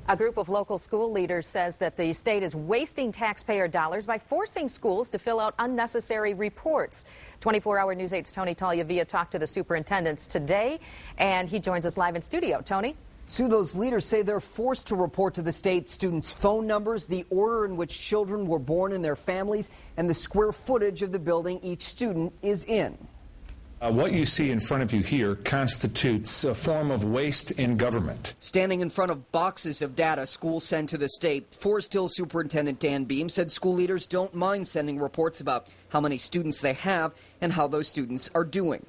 A group of local school leaders says that the state is wasting taxpayer dollars by forcing schools to fill out unnecessary reports. 24-hour News 8's Tony Tagliavia talked to the superintendents today, and he joins us live in studio. Tony? Sue, those leaders say they're forced to report to the state students' phone numbers, the order in which children were born in their families, and the square footage of the building each student is in. What you see in front of you here constitutes a form of waste in government. Standing in front of boxes of data schools send to the state, Forest Hills Superintendent Dan Behm said school leaders don't mind sending reports about how many students they have and how those students are doing.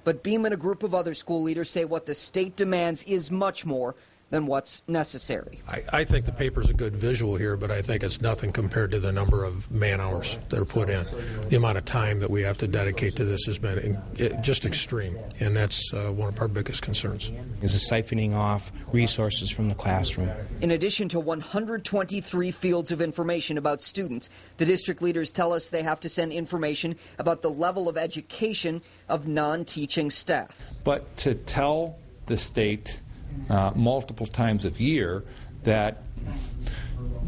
But Behm and a group of other school leaders say what the state demands is much more than what's necessary. I think the paper's a good visual here, but I think it's nothing compared to the number of man hours that are put in. The amount of time that we have to dedicate to this has been just extreme, and that's one of our biggest concerns. Is siphoning off resources from the classroom. In addition to 123 fields of information about students, the district leaders tell us they have to send information about the level of education of non-teaching staff. But to tell the state multiple times a year that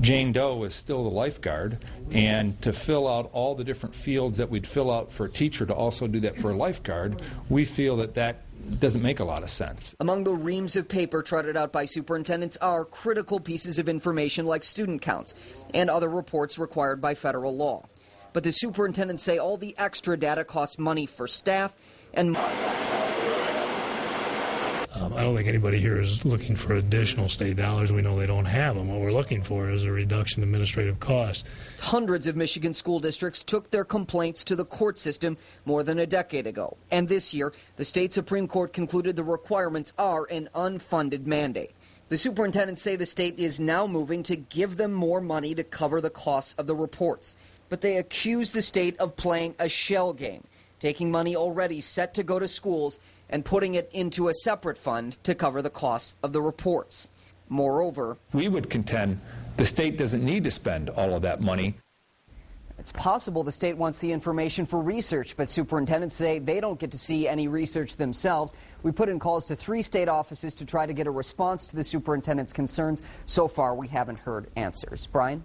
Jane Doe is still the lifeguard, and to fill out all the different fields that we'd fill out for a teacher to also do that for a lifeguard, we feel that that doesn't make a lot of sense. Among the reams of paper trotted out by superintendents are critical pieces of information like student counts and other reports required by federal law. But the superintendents say all the extra data costs money for staff and I don't think anybody here is looking for additional state dollars. We know they don't have them. What we're looking for is a reduction in administrative costs. Hundreds of Michigan school districts took their complaints to the court system more than a decade ago. And this year, the state Supreme Court concluded the requirements are an unfunded mandate. The superintendents say the state is now moving to give them more money to cover the costs of the reports. But they accuse the state of playing a shell game, taking money already set to go to schools and putting it into a separate fund to cover the costs of the reports. Moreover, we would contend the state doesn't need to spend all of that money. It's possible the state wants the information for research, but superintendents say they don't get to see any research themselves. We put in calls to 3 state offices to try to get a response to the superintendent's concerns. So far, we haven't heard answers. Brian?